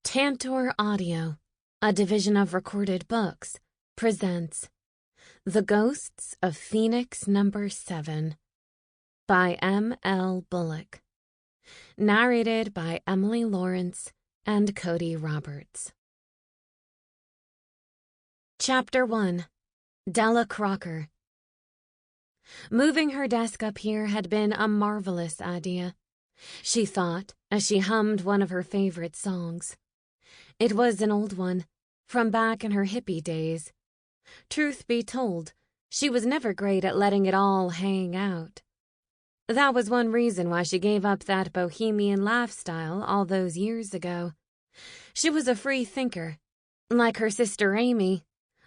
Tantor Audio, a division of Recorded Books, presents The Ghosts of Phoenix No. 7 by M.L. Bullock. Narrated by Emily Lawrence and Cody Roberts. Chapter 1. Della Crocker. Moving her desk up here had been a marvelous idea, she thought as she hummed one of her favorite songs. It was an old one, from back in her hippie days. Truth be told, she was never great at letting it all hang out. That was one reason why she gave up that bohemian lifestyle all those years ago. She was a free thinker, like her sister Amy,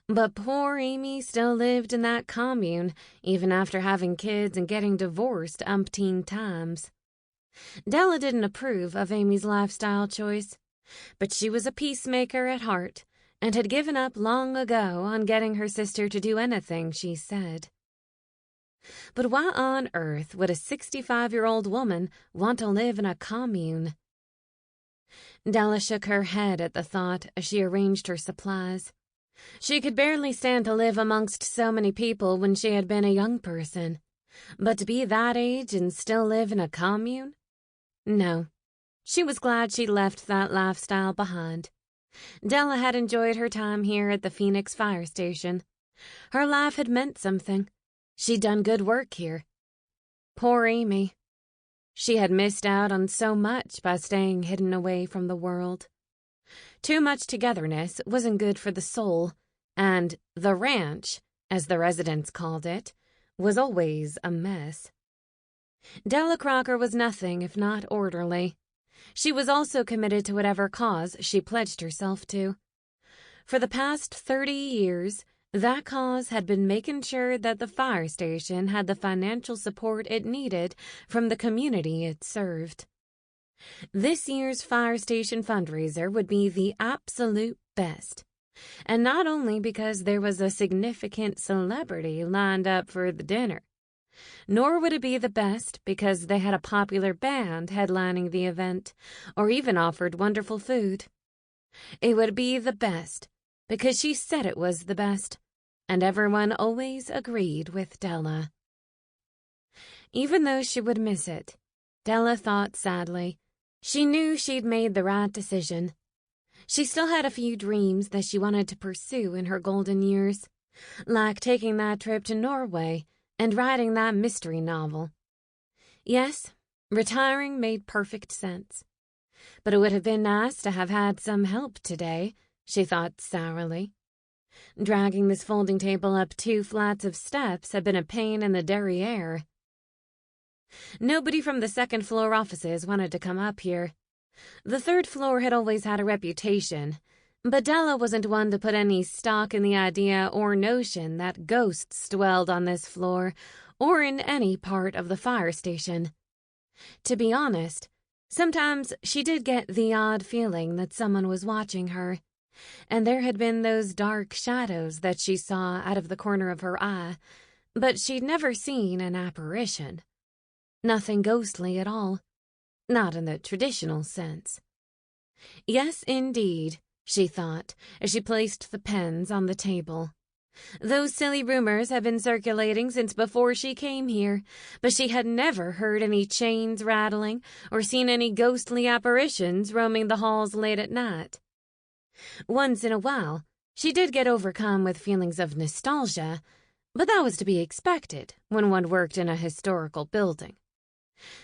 but poor Amy still lived in that commune, even after having kids and getting divorced umpteen times. Della didn't approve of Amy's lifestyle choice, but she was a peacemaker at heart and had given up long ago on getting her sister to do anything she said. But why on earth would a 65-year-old woman want to live in a commune? Della shook her head at the thought as she arranged her supplies. She could barely stand to live amongst so many people when she had been a young person, but to be that age and still live in a commune? No. She was glad she'd left that lifestyle behind. Della had enjoyed her time here at the Phoenix fire station. Her life had meant something. She'd done good work here. Poor Amy. She had missed out on so much by staying hidden away from the world. Too much togetherness wasn't good for the soul, and the ranch, as the residents called it, was always a mess. Della Crocker was nothing if not orderly. She was also committed to whatever cause she pledged herself to. For the past 30 years, that cause had been making sure that the fire station had the financial support it needed from the community it served. This year's fire station fundraiser would be the absolute best, and not only because there was a significant celebrity lined up for the dinner, nor would it be the best because they had a popular band headlining the event, or even offered wonderful food. It would be the best because she said it was the best, and everyone always agreed with Della. Even though she would miss it, Della thought sadly, she knew she'd made the right decision. She still had a few dreams that she wanted to pursue in her golden years, like taking that trip to Norway and writing that mystery novel. Yes, retiring made perfect sense. But it would have been nice to have had some help today, she thought sourly. Dragging this folding table up 2 flights of steps had been a pain in the derriere. Nobody from the second-floor offices wanted to come up here. The third floor had always had a reputation, but Della wasn't one to put any stock in the idea or notion that ghosts dwelled on this floor or in any part of the fire station. To be honest, sometimes she did get the odd feeling that someone was watching her, and there had been those dark shadows that she saw out of the corner of her eye, but she'd never seen an apparition. Nothing ghostly at all, not in the traditional sense. Yes, indeed, she thought, as she placed the pens on the table. Those silly rumors had been circulating since before she came here, but she had never heard any chains rattling or seen any ghostly apparitions roaming the halls late at night. Once in a while, she did get overcome with feelings of nostalgia, but that was to be expected when one worked in a historical building.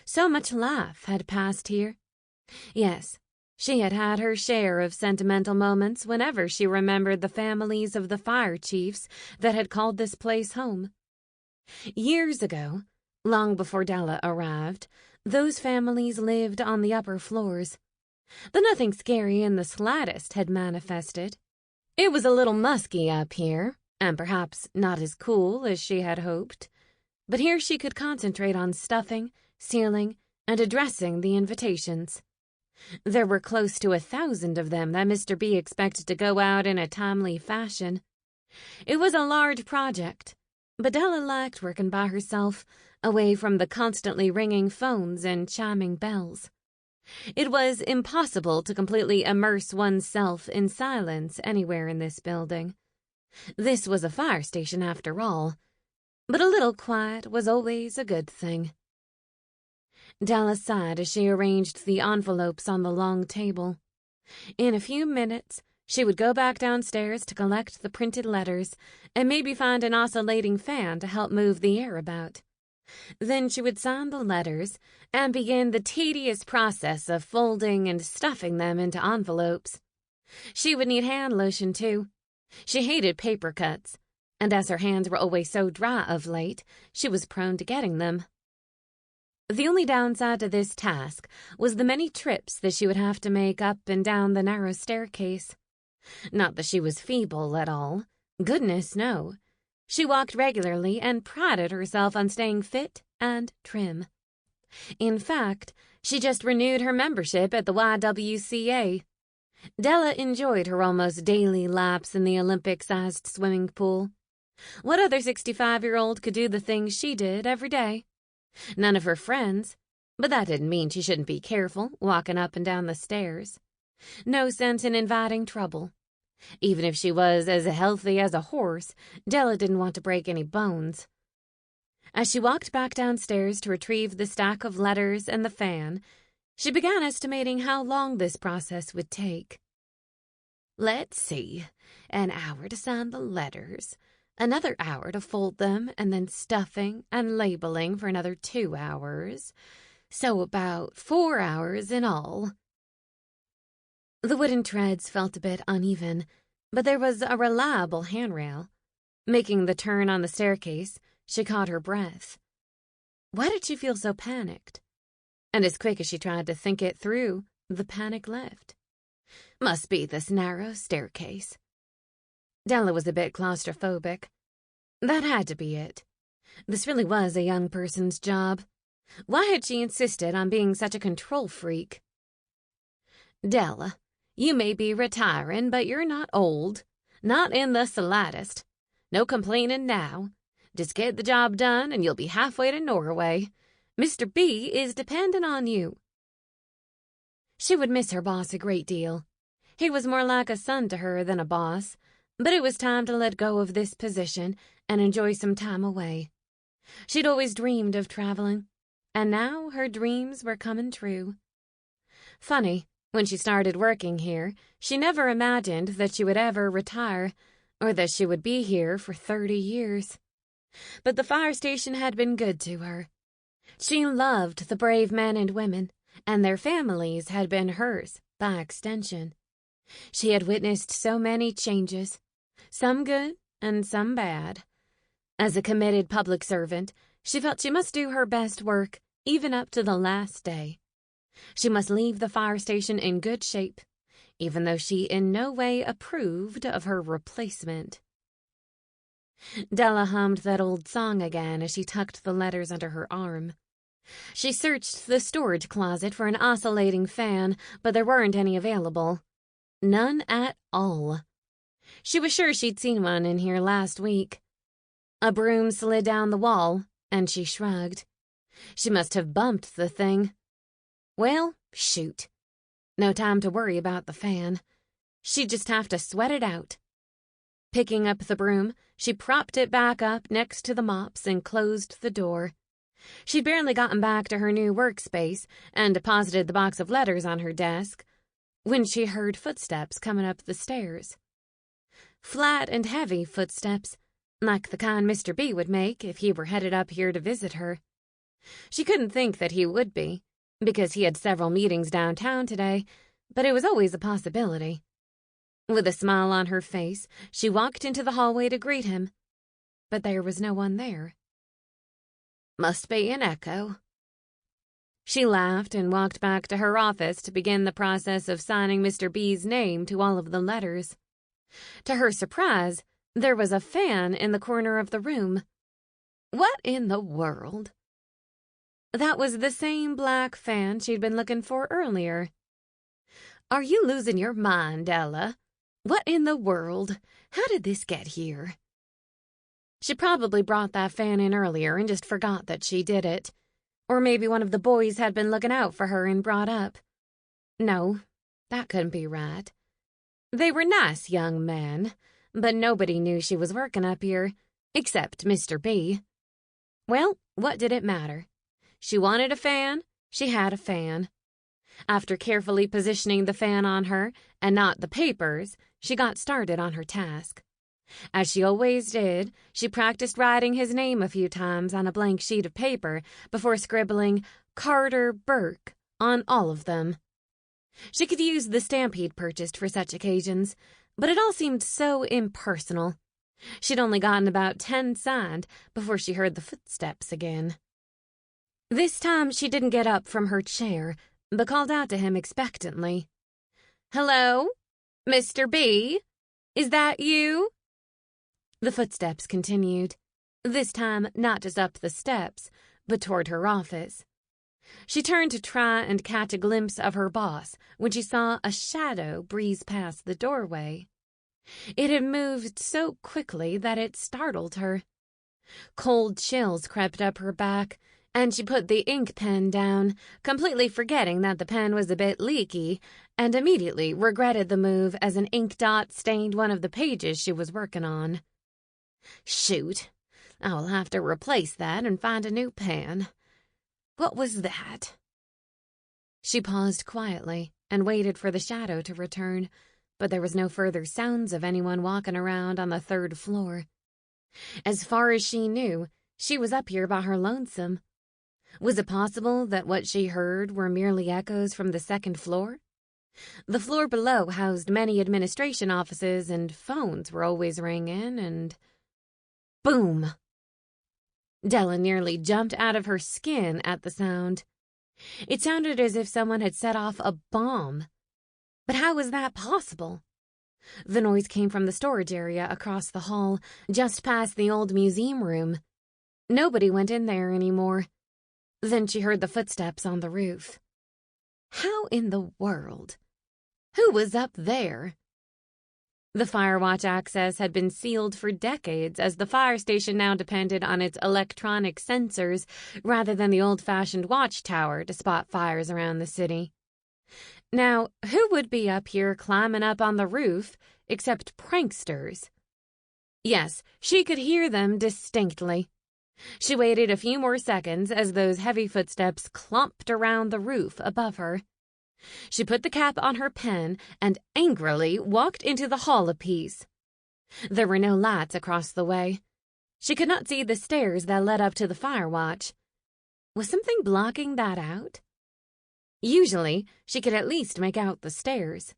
So much life had passed here. Yes, she had had her share of sentimental moments whenever she remembered the families of the fire chiefs that had called this place home. Years ago, long before Della arrived, those families lived on the upper floors. But nothing scary in the slightest had manifested. It was a little musky up here, and perhaps not as cool as she had hoped, but here she could concentrate on stuffing, sealing, and addressing the invitations. There were close to 1,000 of them that Mr. B expected to go out in a timely fashion. It was a large project, but Della liked working by herself, away from the constantly ringing phones and chiming bells. It was impossible to completely immerse oneself in silence anywhere in this building. This was a fire station after all, but a little quiet was always a good thing. Della sighed as she arranged the envelopes on the long table. In a few minutes, she would go back downstairs to collect the printed letters and maybe find an oscillating fan to help move the air about. Then she would sign the letters and begin the tedious process of folding and stuffing them into envelopes. She would need hand lotion, too. She hated paper cuts, and as her hands were always so dry of late, she was prone to getting them. The only downside to this task was the many trips that she would have to make up and down the narrow staircase. Not that she was feeble at all. Goodness, no. She walked regularly and prided herself on staying fit and trim. In fact, she just renewed her membership at the YWCA. Della enjoyed her almost daily laps in the Olympic-sized swimming pool. What other 65-year-old could do the things she did every day? None of her friends, but that didn't mean she shouldn't be careful walking up and down the stairs. No sense in inviting trouble. Even if she was as healthy as a horse, Della didn't want to break any bones. As she walked back downstairs to retrieve the stack of letters and the fan, she began estimating how long this process would take. Let's see, an hour to sign the letters, another hour to fold them, and then stuffing and labeling for another 2 hours. So about 4 hours in all. The wooden treads felt a bit uneven, but there was a reliable handrail. Making the turn on the staircase, she caught her breath. Why did she feel so panicked? And as quick as she tried to think it through, the panic left. Must be this narrow staircase. Della was a bit claustrophobic. That had to be it. This really was a young person's job. Why had she insisted on being such a control freak? Della, you may be retiring, but you're not old. Not in the slightest. No complaining now. Just get the job done and you'll be halfway to Norway. Mr. B is dependent on you. She would miss her boss a great deal. He was more like a son to her than a boss, but it was time to let go of this position and enjoy some time away. She'd always dreamed of traveling, and now her dreams were coming true. Funny, when she started working here, she never imagined that she would ever retire, or that she would be here for 30 years. But the fire station had been good to her. She loved the brave men and women, and their families had been hers by extension. She had witnessed so many changes, some good and some bad. As a committed public servant, she felt she must do her best work, even up to the last day. She must leave the fire station in good shape, even though she in no way approved of her replacement. Della hummed that old song again as she tucked the letters under her arm. She searched the storage closet for an oscillating fan, but there weren't any available. None at all. She was sure she'd seen one in here last week. A broom slid down the wall, and she shrugged. She must have bumped the thing. Well, shoot. No time to worry about the fan. She'd just have to sweat it out. Picking up the broom, she propped it back up next to the mops and closed the door. She'd barely gotten back to her new workspace and deposited the box of letters on her desk when she heard footsteps coming up the stairs. Flat and heavy footsteps, like the kind Mr. B would make if he were headed up here to visit her. She couldn't think that he would be, because he had several meetings downtown today, but it was always a possibility. With a smile on her face, she walked into the hallway to greet him, but there was no one there. Must be an echo. She laughed and walked back to her office to begin the process of signing Mr. B's name to all of the letters. To her surprise, there was a fan in the corner of the room. What in the world? That was the same black fan she'd been looking for earlier. Are you losing your mind, Ella? What in the world? How did this get here? She probably brought that fan in earlier and just forgot that she did it. Or maybe one of the boys had been looking out for her and brought up. No, that couldn't be right. They were nice young men, but nobody knew she was working up here, except Mr. B. Well, what did it matter? She wanted a fan, she had a fan. After carefully positioning the fan on her, and not the papers, she got started on her task. As she always did, she practiced writing his name a few times on a blank sheet of paper before scribbling Carter Burke on all of them. She could use the stamp he'd purchased for such occasions, but it all seemed so impersonal. She'd only gotten about 10 signed before she heard the footsteps again. This time she didn't get up from her chair, but called out to him expectantly. "Hello? Mr. B? Is that you?" The footsteps continued, this time not just up the steps, but toward her office. She turned to try and catch a glimpse of her boss when she saw a shadow breeze past the doorway. It had moved so quickly that it startled her. Cold chills crept up her back, and she put the ink pen down, completely forgetting that the pen was a bit leaky, and immediately regretted the move as an ink dot stained one of the pages she was working on. Shoot, I'll have to replace that and find a new pen. What was that? She paused quietly and waited for the shadow to return, but there was no further sounds of anyone walking around on the 3rd floor. As far as she knew, she was up here by her lonesome. Was it possible that what she heard were merely echoes from the 2nd floor? The floor below housed many administration offices, and phones were always ringing, and... Boom! Della nearly jumped out of her skin at the sound. It sounded as if someone had set off a bomb. But how was that possible? The noise came from the storage area across the hall, just past the old museum room. Nobody went in there anymore. Then she heard the footsteps on the roof. How in the world? Who was up there? The fire watch access had been sealed for decades, as the fire station now depended on its electronic sensors rather than the old-fashioned watchtower to spot fires around the city. Now, who would be up here climbing up on the roof except pranksters? Yes, she could hear them distinctly. She waited a few more seconds as those heavy footsteps clomped around the roof above her. She put the cap on her pen and angrily walked into the hall a piece. There were no lights across the way. She could not see the stairs that led up to the fire watch. Was something blocking that out? Usually, she could at least make out the stairs.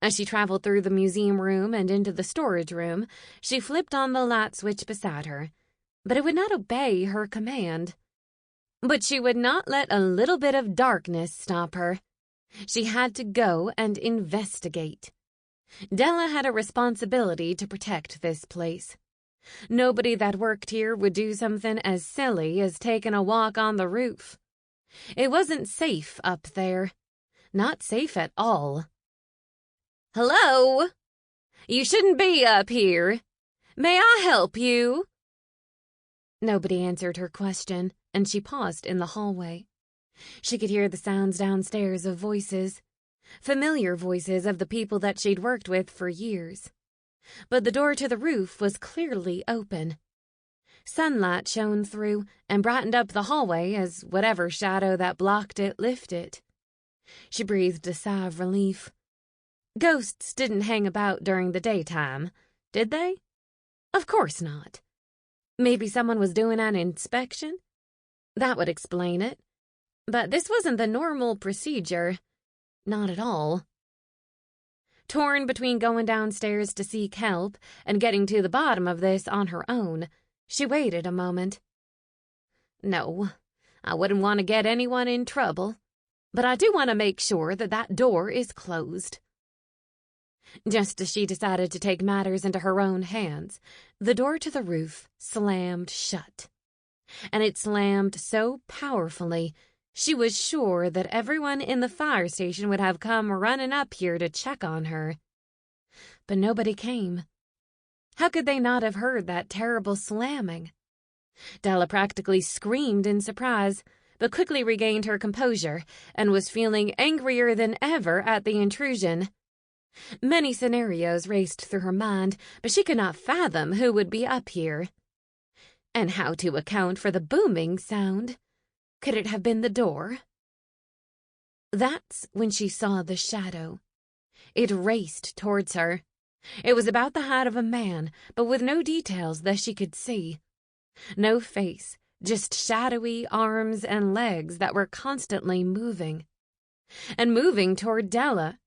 As she traveled through the museum room and into the storage room, she flipped on the light switch beside her, but it would not obey her command. But she would not let a little bit of darkness stop her. She had to go and investigate. Della had a responsibility to protect this place. Nobody that worked here would do something as silly as taking a walk on the roof. It wasn't safe up there. Not safe at all. "Hello? You shouldn't be up here. May I help you?" Nobody answered her question, and she paused in the hallway. She could hear the sounds downstairs of voices, familiar voices of the people that she'd worked with for years. But the door to the roof was clearly open. Sunlight shone through and brightened up the hallway as whatever shadow that blocked it lifted. She breathed a sigh of relief. Ghosts didn't hang about during the daytime, did they? Of course not. Maybe someone was doing an inspection? That would explain it. But this wasn't the normal procedure. Not at all. Torn between going downstairs to seek help and getting to the bottom of this on her own, she waited a moment. No, I wouldn't want to get anyone in trouble, but I do want to make sure that that door is closed. Just as she decided to take matters into her own hands, the door to the roof slammed shut. And it slammed so powerfully, she was sure that everyone in the fire station would have come running up here to check on her. But nobody came. How could they not have heard that terrible slamming? Della practically screamed in surprise, but quickly regained her composure and was feeling angrier than ever at the intrusion. Many scenarios raced through her mind, but she could not fathom who would be up here. And how to account for the booming sound? Could it have been the door? That's when she saw the shadow. It raced towards her. It was about the height of a man, but with no details that she could see. No face, just shadowy arms and legs that were constantly moving. And moving toward Della.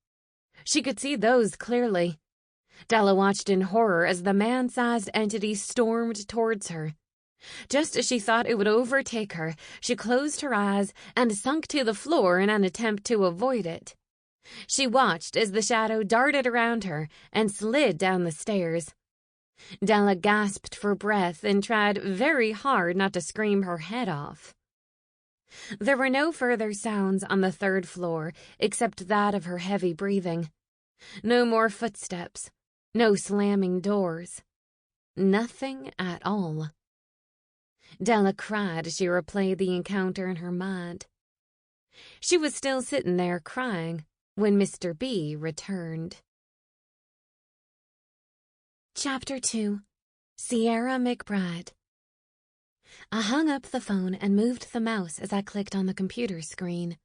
She could see those clearly. Della watched in horror as the man-sized entity stormed towards her. Just as she thought it would overtake her, she closed her eyes and sunk to the floor in an attempt to avoid it. She watched as the shadow darted around her and slid down the stairs. Della gasped for breath and tried very hard not to scream her head off. There were no further sounds on the third floor except that of her heavy breathing. No more footsteps, no slamming doors. Nothing at all. Della cried as she replayed the encounter in her mind. She was still sitting there crying when Mr. B returned. Chapter 2. Sierra McBride. I hung up the phone and moved the mouse as I clicked on the computer screen.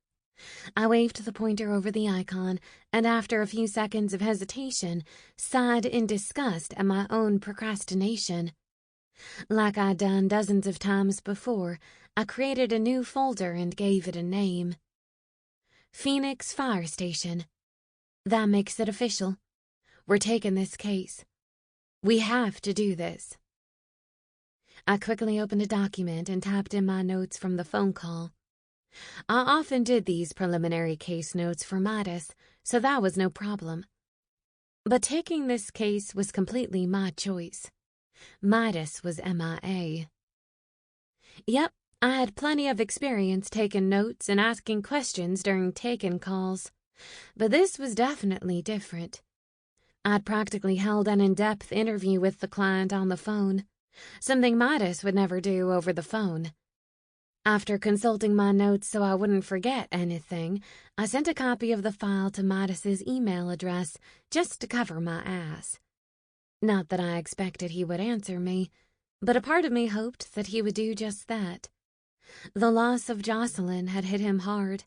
I waved the pointer over the icon and after a few seconds of hesitation, sighed in disgust at my own procrastination. Like I'd done dozens of times before, I created a new folder and gave it a name. Phoenix Fire Station. That makes it official. We're taking this case. We have to do this. I quickly opened a document and tapped in my notes from the phone call. I often did these preliminary case notes for Midas, so that was no problem. But taking this case was completely my choice. Midas was MIA. Yep, I had plenty of experience taking notes and asking questions during take-in calls, but this was definitely different. I'd practically held an in-depth interview with the client on the phone, something Midas would never do over the phone. After consulting my notes so I wouldn't forget anything, I sent a copy of the file to Midas's email address just to cover my ass. Not that I expected he would answer me, but a part of me hoped that he would do just that. The loss of Jocelyn had hit him hard.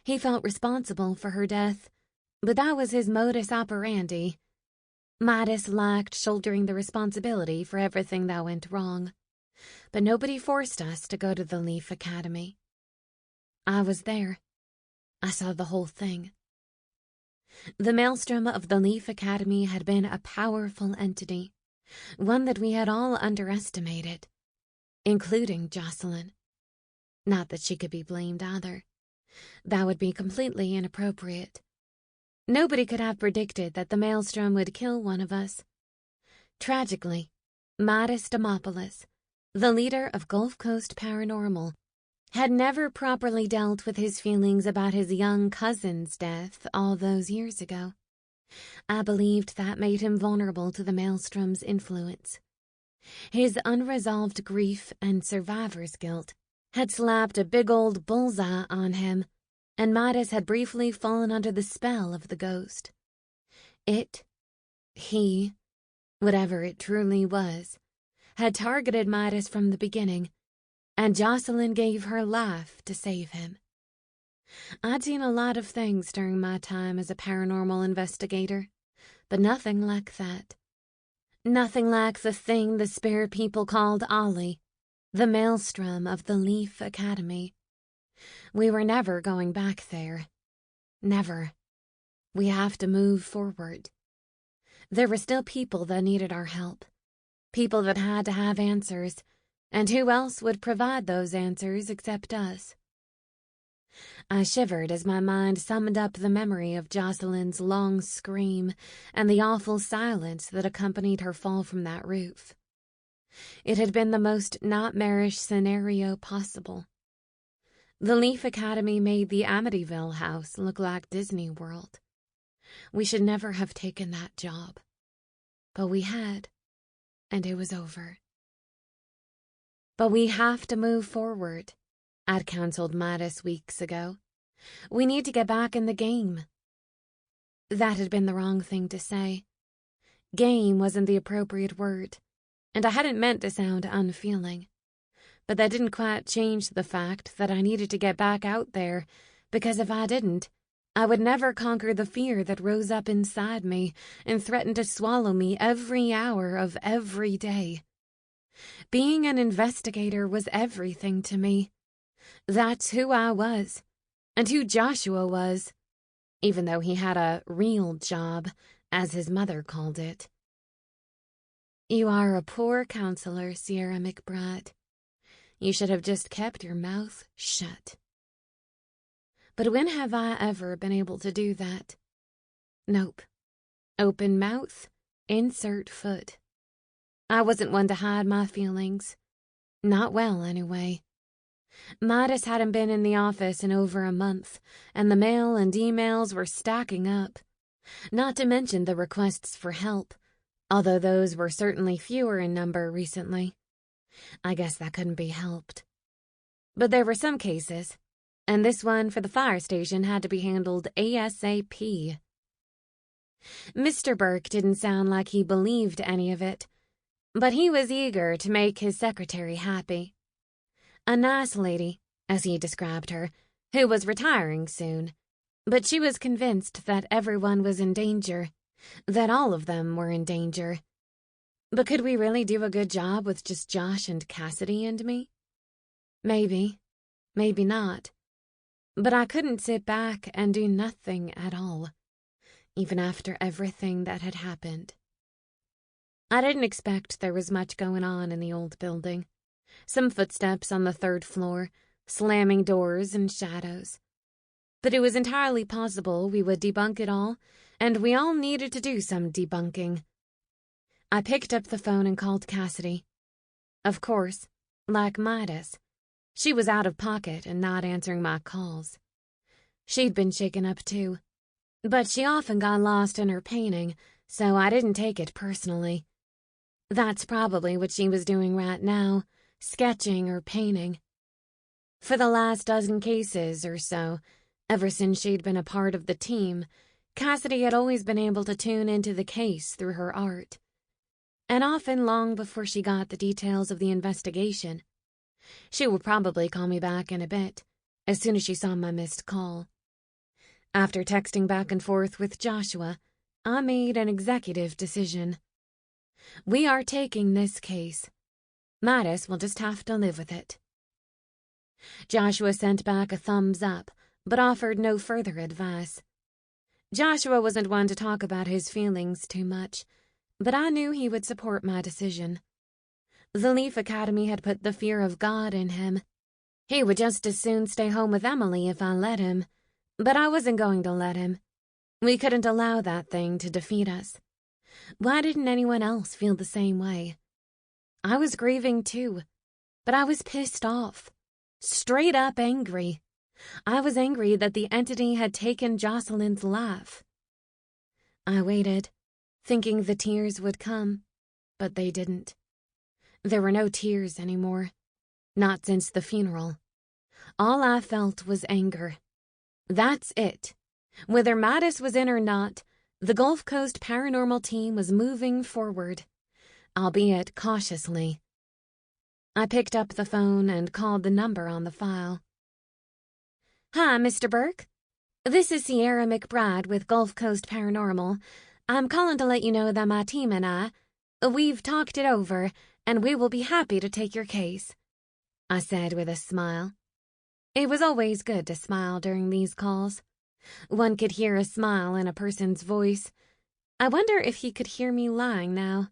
He felt responsible for her death, but that was his modus operandi. Midas liked shouldering the responsibility for everything that went wrong, but nobody forced us to go to the Leaf Academy. I was there. I saw the whole thing. The maelstrom of the Leaf Academy had been a powerful entity, one that we had all underestimated, including Jocelyn. Not that she could be blamed either. That would be completely inappropriate. Nobody could have predicted that the maelstrom would kill one of us. Tragically, Midas Demopoulos, the leader of Gulf Coast Paranormal, had never properly dealt with his feelings about his young cousin's death all those years ago. I believed that made him vulnerable to the maelstrom's influence. His unresolved grief and survivor's guilt had slapped a big old bullseye on him, and Midas had briefly fallen under the spell of the ghost. He, whatever it truly was, had targeted Midas from the beginning, and Jocelyn gave her life to save him. I'd seen a lot of things during my time as a paranormal investigator, but nothing like that. Nothing like the thing the spirit people called Ollie, the maelstrom of the Leaf Academy. We were never going back there. Never. We have to move forward. There were still people that needed our help. People that had to have answers, and who else would provide those answers except us? I shivered as my mind summoned up the memory of Jocelyn's long scream and the awful silence that accompanied her fall from that roof. It had been the most nightmarish scenario possible. The Leaf Academy made the Amityville house look like Disney World. We should never have taken that job. But we had, and it was over. But we have to move forward. I'd counseled Midas weeks ago. We need to get back in the game. That had been the wrong thing to say. Game wasn't the appropriate word, and I hadn't meant to sound unfeeling. But that didn't quite change the fact that I needed to get back out there, because if I didn't, I would never conquer the fear that rose up inside me and threatened to swallow me every hour of every day. Being an investigator was everything to me. That's who I was, and who Joshua was, even though he had a real job, as his mother called it. You are a poor counselor, Sierra McBride. You should have just kept your mouth shut. But when have I ever been able to do that? Nope. Open mouth, insert foot. I wasn't one to hide my feelings. Not well, anyway. Midas hadn't been in the office in over a month, and the mail and emails were stacking up. Not to mention the requests for help, although those were certainly fewer in number recently. I guess that couldn't be helped. But there were some cases, and this one for the fire station had to be handled ASAP. Mr. Burke didn't sound like he believed any of it, but he was eager to make his secretary happy. A nice lady, as he described her, who was retiring soon, but she was convinced that everyone was in danger, that all of them were in danger. But could we really do a good job with just Josh and Cassidy and me? Maybe, maybe not. But I couldn't sit back and do nothing at all, even after everything that had happened. I didn't expect there was much going on in the old building. Some footsteps on the 3rd floor, slamming doors and shadows. But it was entirely possible we would debunk it all, and we all needed to do some debunking. I picked up the phone and called Cassidy. Of course, like Midas, she was out of pocket and not answering my calls. She'd been shaken up too, but she often got lost in her painting, so I didn't take it personally. That's probably what she was doing right now, sketching or painting. For the last dozen cases or so, ever since she'd been a part of the team, Cassidy had always been able to tune into the case through her art. And often long before she got the details of the investigation. She would probably call me back in a bit, as soon as she saw my missed call. After texting back and forth with Joshua, I made an executive decision. We are taking this case. Midas will just have to live with it. Joshua sent back a thumbs up, but offered no further advice. Joshua wasn't one to talk about his feelings too much, but I knew he would support my decision. The Leaf Academy had put the fear of God in him. He would just as soon stay home with Emily if I let him, but I wasn't going to let him. We couldn't allow that thing to defeat us. Why didn't anyone else feel the same way? I was grieving too, but I was pissed off. Straight up angry. I was angry that the entity had taken Jocelyn's life. I waited, thinking the tears would come, but they didn't. There were no tears anymore. Not since the funeral. All I felt was anger. That's it. Whether Midas was in or not, the Gulf Coast Paranormal team was moving forward, albeit cautiously. I picked up the phone and called the number on the file. Hi, Mr. Burke. This is Sierra McBride with Gulf Coast Paranormal. I'm calling to let you know that my team and we've talked it over, and we will be happy to take your case, I said with a smile. It was always good to smile during these calls. One could hear a smile in a person's voice. I wonder if he could hear me lying now.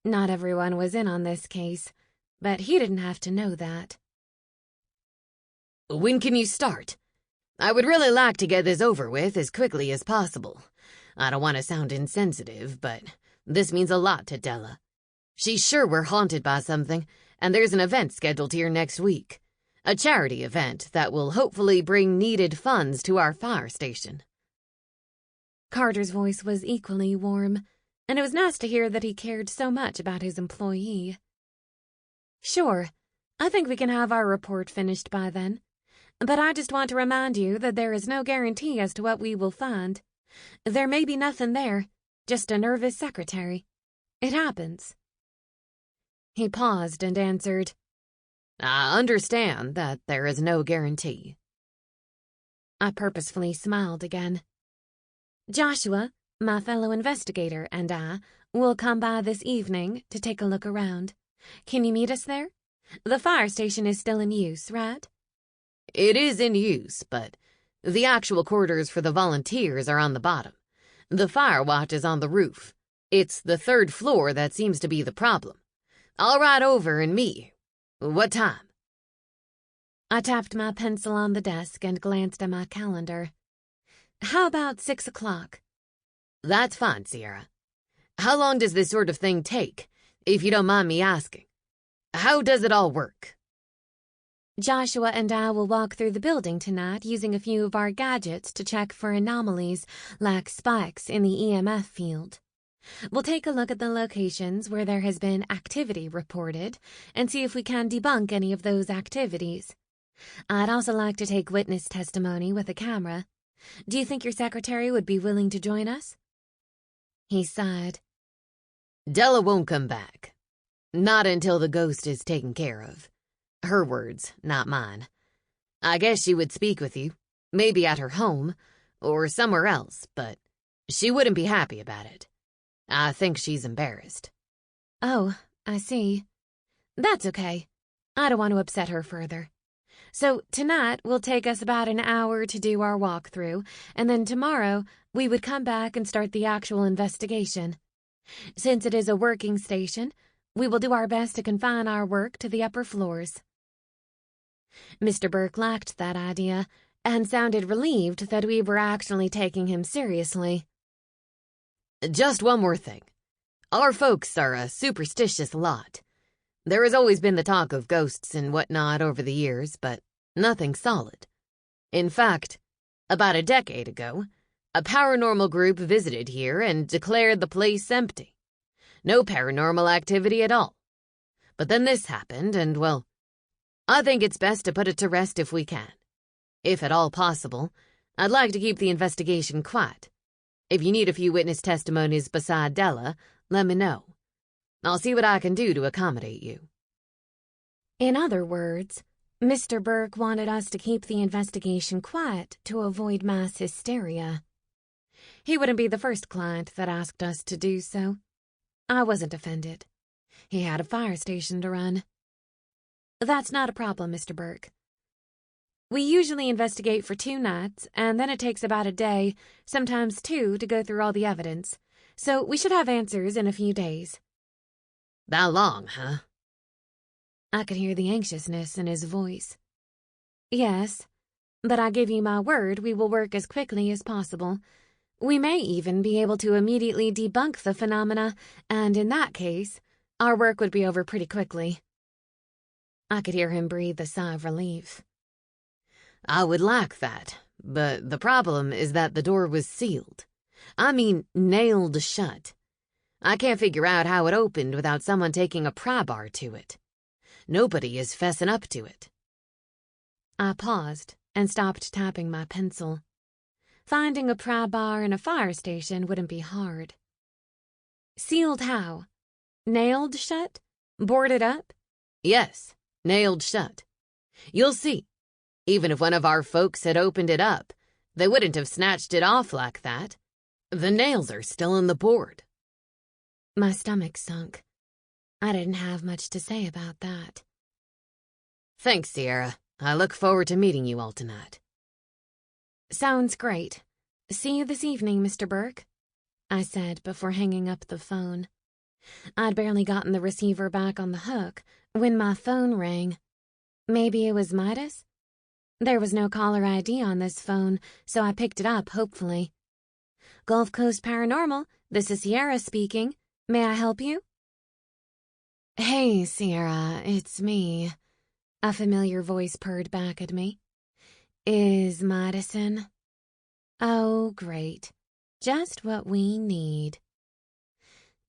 Not everyone was in on this case, but he didn't have to know that. When can you start? I would really like to get this over with as quickly as possible. I don't want to sound insensitive, but this means a lot to Della. She's sure we're haunted by something, and there's an event scheduled here next week. A charity event that will hopefully bring needed funds to our fire station. Carter's voice was equally warm, and it was nice to hear that he cared so much about his employee. Sure, I think we can have our report finished by then. But I just want to remind you that there is no guarantee as to what we will find. There may be nothing there, just a nervous secretary. It happens." He paused and answered, "I understand that there is no guarantee." I purposefully smiled again. "Joshua, my fellow investigator, and I will come by this evening to take a look around. Can you meet us there? The fire station is still in use, right?" "It is in use, but the actual quarters for the volunteers are on the bottom. The fire watch is on the roof. It's the 3rd floor that seems to be the problem. I'll ride over and meet you. What time?" I tapped my pencil on the desk and glanced at my calendar. "How about 6 o'clock?" "That's fine, Sierra. How long does this sort of thing take, if you don't mind me asking? How does it all work?" "Joshua and I will walk through the building tonight using a few of our gadgets to check for anomalies like spikes in the EMF field. We'll take a look at the locations where there has been activity reported and see if we can debunk any of those activities. I'd also like to take witness testimony with a camera. Do you think your secretary would be willing to join us?" He sighed. "Della won't come back. Not until the ghost is taken care of. Her words, not mine. I guess she would speak with you, maybe at her home or somewhere else, but she wouldn't be happy about it. I think she's embarrassed." "Oh, I see. That's okay. I don't want to upset her further. So tonight will take us about an hour to do our walkthrough, and then tomorrow we would come back and start the actual investigation. Since it is a working station, we will do our best to confine our work to the upper floors." Mr. Burke liked that idea and sounded relieved that we were actually taking him seriously. "Just one more thing. Our folks are a superstitious lot. There has always been the talk of ghosts and whatnot over the years, but nothing solid. In fact, about a decade ago, a paranormal group visited here and declared the place empty. No paranormal activity at all. But then this happened, and, well, I think it's best to put it to rest if we can. If at all possible, I'd like to keep the investigation quiet. If you need a few witness testimonies beside Della, let me know. I'll see what I can do to accommodate you." In other words, Mr. Burke wanted us to keep the investigation quiet to avoid mass hysteria. He wouldn't be the first client that asked us to do so. I wasn't offended. He had a fire station to run. "That's not a problem, Mr. Burke. We usually investigate for 2 nights, and then it takes about a day, sometimes 2, to go through all the evidence. So we should have answers in a few days." "That long, huh?" I could hear the anxiousness in his voice. "Yes, but I give you my word we will work as quickly as possible. We may even be able to immediately debunk the phenomena, and in that case, our work would be over pretty quickly." I could hear him breathe a sigh of relief. "I would like that, but the problem is that the door was sealed. I mean, nailed shut. I can't figure out how it opened without someone taking a pry bar to it. Nobody is fessing up to it." I paused and stopped tapping my pencil. Finding a pry bar in a fire station wouldn't be hard. "Sealed how? Nailed shut? Boarded up?" "Yes, nailed shut. You'll see. Even if one of our folks had opened it up, they wouldn't have snatched it off like that. The nails are still in the board." My stomach sunk. I didn't have much to say about that. "Thanks, Sierra. I look forward to meeting you all tonight." "Sounds great. See you this evening, Mr. Burke," I said before hanging up the phone. I'd barely gotten the receiver back on the hook when my phone rang. Maybe it was Midas? There was no caller ID on this phone, so I picked it up hopefully. "Gulf Coast Paranormal, this is Sierra speaking. May I help you?" "Hey, Sierra, it's me," a familiar voice purred back at me. "Is Madison?" "Oh, great. Just what we need."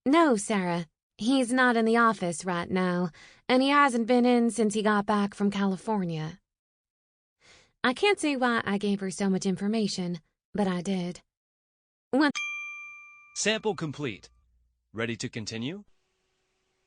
"No, Sarah. He's not in the office right now, and he hasn't been in since he got back from California. I can't say why I gave her so much information, but I did. Sample complete. Ready to continue?